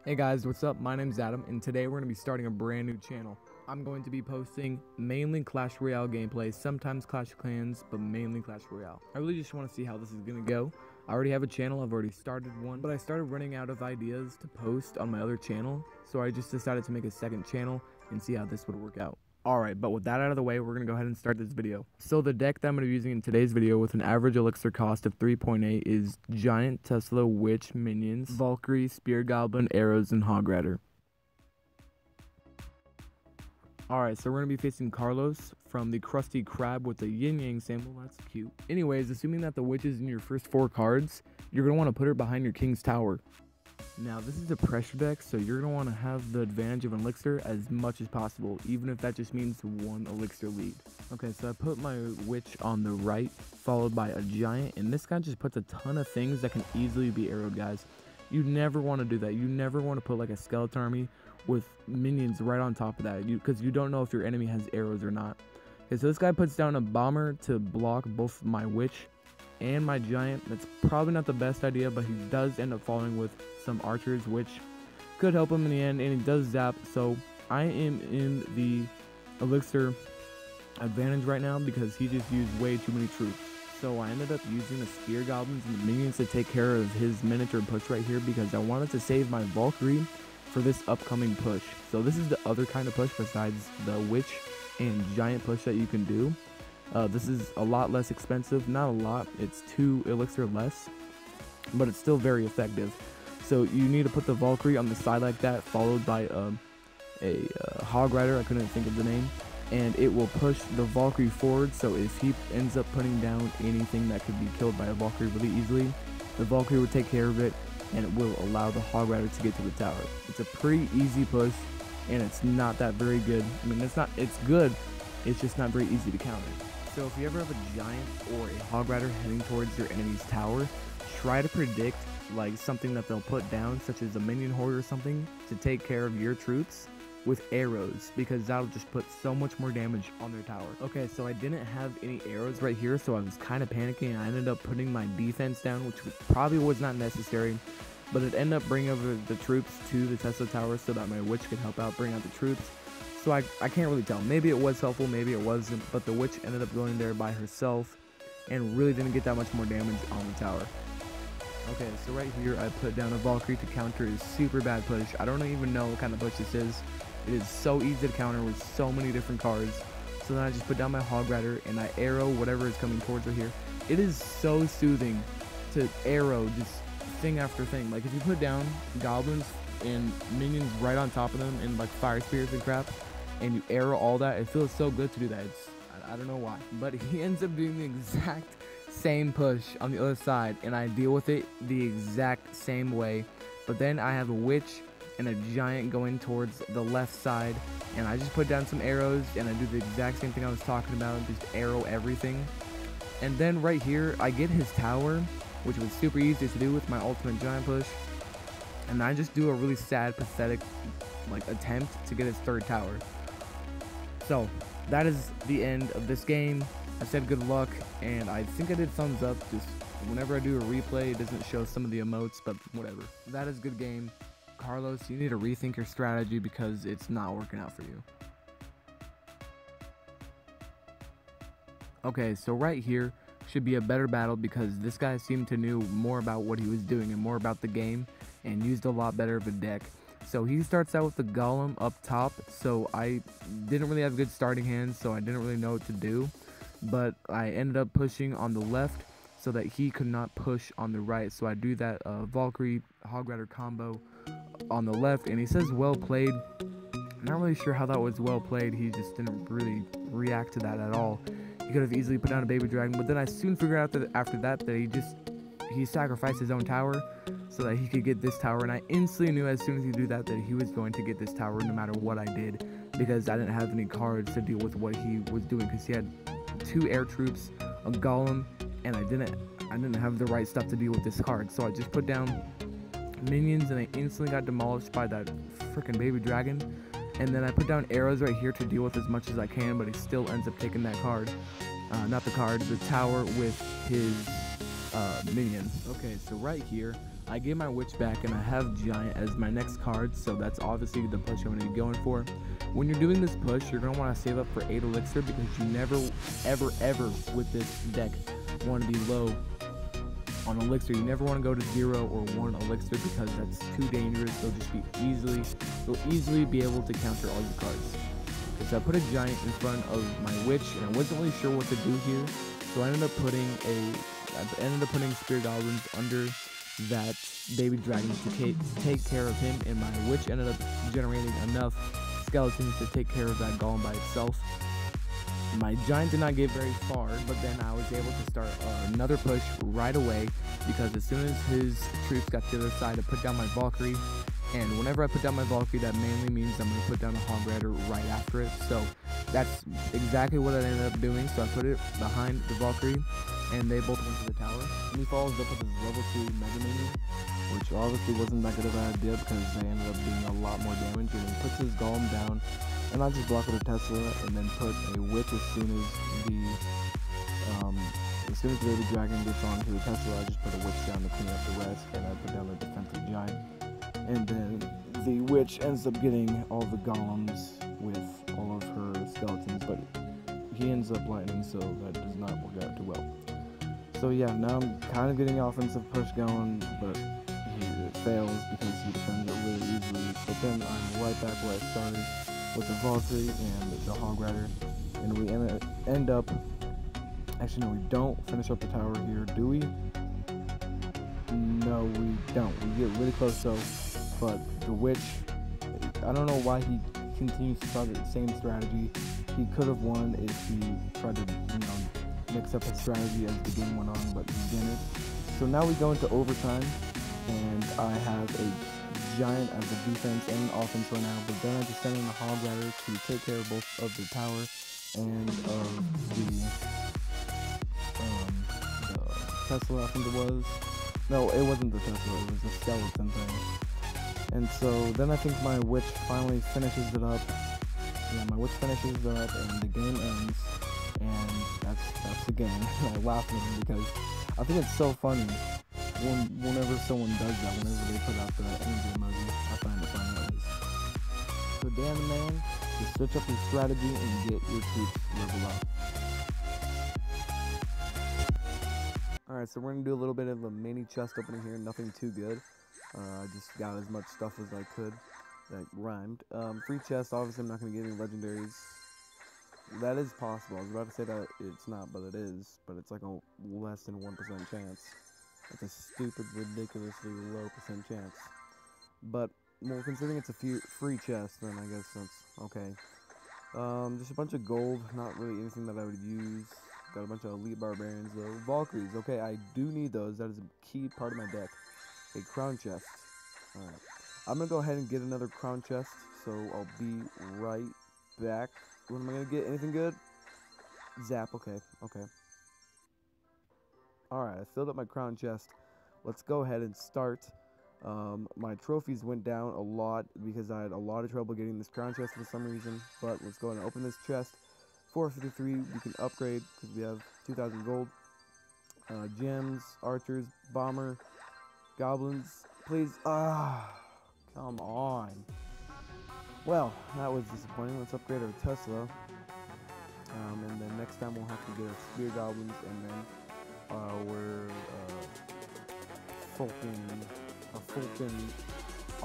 Hey guys, what's up? My name's Adam, and today we're going to be starting a brand new channel. I'm going to be posting mainly Clash Royale gameplay, sometimes Clash of Clans, but mainly Clash Royale. I really just want to see how this is going to go. I already have a channel, I've already started one, but I started running out of ideas to post on my other channel, so I just decided to make a second channel and see how this would work out. Alright, but with that out of the way, we're going to go ahead and start this video. So the deck that I'm going to be using in today's video with an average elixir cost of 3.8 is Giant, Tesla, Witch, Minions, Valkyrie, Spear Goblin, Arrows, and Hog Rider. Alright, so we're going to be facing Carlos from the Krusty Krab with the Yin Yang symbol. That's cute. Anyways, assuming that the Witch is in your first 4 cards, you're going to want to put her behind your King's Tower. Now, this is a pressure deck, so you're going to want to have the advantage of an elixir as much as possible, even if that just means 1 elixir lead. Okay, so I put my Witch on the right, followed by a Giant, and this guy just puts a ton of things that can easily be arrowed, guys. You never want to do that. You never want to put like a skeleton army with minions right on top of that, because you don't know if your enemy has arrows or not. Okay, so this guy puts down a bomber to block both my Witch and my Giant. That's probably not the best idea, but he does end up following with some archers, which could help him in the end, and he does zap. So I am in the elixir advantage right now because he just used way too many troops. So I ended up using the spear goblins and the minions to take care of his miniature push right here because I wanted to save my Valkyrie for this upcoming push. So this is the other kind of push besides the Witch and Giant push that you can do. This is a lot less expensive, not a lot, it's 2 elixir less, but it's still very effective. So you need to put the Valkyrie on the side like that, followed by a Hog Rider, I couldn't think of the name, and it will push the Valkyrie forward. So if he ends up putting down anything that could be killed by a Valkyrie really easily, the Valkyrie will take care of it, and it will allow the Hog Rider to get to the tower. It's a pretty easy push, and it's not that very good. I mean, it's good, it's just not very easy to counter. So if you ever have a Giant or a Hog Rider heading towards your enemy's tower, try to predict like something that they'll put down, such as a minion horde or something, to take care of your troops with arrows, because that'll just put so much more damage on their tower. Okay, so I didn't have any arrows right here, so I was kind of panicking, and I ended up putting my defense down, which probably was not necessary, but it ended up bringing over the troops to the Tesla tower so that my Witch could help out bring out the troops. So I can't really tell. Maybe it was helpful, maybe it wasn't, but the Witch ended up going there by herself and really didn't get that much more damage on the tower. Okay, so right here I put down a Valkyrie to counter his super bad push. I don't even know what kind of push this is. It is so easy to counter with so many different cards. So then I just put down my Hog Rider and I arrow whatever is coming towards her here. It is so soothing to arrow just thing after thing. Like if you put down goblins and minions right on top of them and like fire spirits and crap, and you arrow all that, it feels so good to do that. I don't know why, but he ends up doing the exact same push on the other side, and I deal with it the exact same way. But then I have a Witch and a Giant going towards the left side, and I just put down some arrows and I do the exact same thing I was talking about, just arrow everything. And then right here I get his tower, which was super easy to do with my ultimate Giant push, and I just do a really sad, pathetic like attempt to get his 3rd tower. So that is the end of this game. I said good luck, and I think I did thumbs up. Just whenever I do a replay, it doesn't show some of the emotes, but whatever. That is a good game. Carlos, you need to rethink your strategy because it's not working out for you. Okay, so right here should be a better battle because this guy seemed to know more about what he was doing and more about the game and used a lot better of a deck. So he starts out with the Golem up top, so I didn't really have good starting hands, so I didn't really know what to do. But I ended up pushing on the left so that he could not push on the right. So I do that Valkyrie Hog Rider combo on the left, and he says well played. I'm not really sure how that was well played. He just didn't really react to that at all. He could have easily put down a baby dragon, but then I soon figured out that after that he sacrificed his own tower so that he could get this tower, and I instantly knew as soon as he did that he was going to get this tower no matter what I did, because I didn't have any cards to deal with what he was doing, because he had 2 air troops, a golem, and I didn't have the right stuff to deal with this card. So I just put down minions and they instantly got demolished by that freaking baby dragon, and then I put down arrows right here to deal with as much as I can, but he still ends up taking that card, the tower with his minion. Okay, so right here I get my witch back and I have giant as my next card, so that's obviously the push I'm going to be going for. When you're doing this push, you're going to want to save up for 8 elixir because you never, ever with this deck want to be low on elixir. You never want to go to 0 or 1 elixir because that's too dangerous. You'll easily be able to counter all your cards. Okay, so I put a giant in front of my witch and I wasn't really sure what to do here, so I ended up putting Spear Goblins under that baby dragon to take care of him, and my witch ended up generating enough skeletons to take care of that golem by itself. My giant did not get very far, but then I was able to start another push right away because as soon as his troops got to the other side, I put down my Valkyrie, and whenever I put down my Valkyrie, that mainly means I'm going to put down a Hog Rider right after it. So that's exactly what I ended up doing. So I put it behind the Valkyrie, and they both went to the tower. And he follows up with his level 2 Mega Minion, which obviously wasn't that good of an idea because they ended up doing a lot more damage. And he puts his golem down, and I just block with a Tesla, and then put a witch as soon as the baby dragon gets onto the Tesla. I just put a witch down to clean up the rest, and I put down the defensive giant. And then the witch ends up getting all the golems with all of her skeletons, but he ends up lightning, so that does not work out too well. So yeah, now I'm kind of getting offensive push going, but it fails because he defends it really easily. But then I'm right back where I started with the Valkyrie and the Hog Rider, and we end up. Actually, no, we don't finish up the tower here, do we? No, we don't. We get really close though, but the witch, I don't know why he continues to try the same strategy. He could have won if he tried to, mix up his strategy as the game went on, but he didn't. So now we go into overtime, and I have a giant as a defense and an offense right now, but then I just send in a Hog Rider to take care of both of the tower and of the Tesla, I think it was. No, it wasn't the Tesla, it was the skeleton thing. And so then I think my witch finally finishes it up. Yeah, my witch finishes it up and the game ends. And that's the game. And I laugh at him because I think it's so funny whenever someone does that, whenever they put out the energy emoji. I find it funny at least. So Dan man, just switch up your strategy and get your troops level up. Alright, so we're going to do a little bit of a mini chest opening here, nothing too good. I just got as much stuff as I could that rhymed. Free chest, obviously I'm not going to get any legendaries. That is possible. I was about to say that it's not, but it is. But it's like a less than 1% chance. It's a stupid, ridiculously low percent chance. But, well, considering it's a free chest, then I guess that's okay. Just a bunch of gold, not really anything that I would use. Got a bunch of elite barbarians though. Valkyries, okay, I do need those. That is a key part of my deck. A crown chest. Alright. I'm gonna go ahead and get another crown chest, so I'll be right back. What am I gonna get? Anything good? Zap, okay. Alright, I filled up my crown chest. Let's go ahead and start. My trophies went down a lot because I had a lot of trouble getting this crown chest for some reason. But let's go ahead and open this chest. 453, we can upgrade because we have 2,000 gold. Gems, archers, bomber, goblins, please. Come on. Well, that was disappointing. Let's upgrade our Tesla. And then next time we'll have to get our spear goblins, and then we're a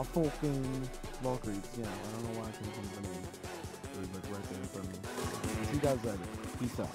Falcon Valkyries. Yeah, I don't know why I couldn't think of the name. It was like right there in front of me. See you guys later. Peace out.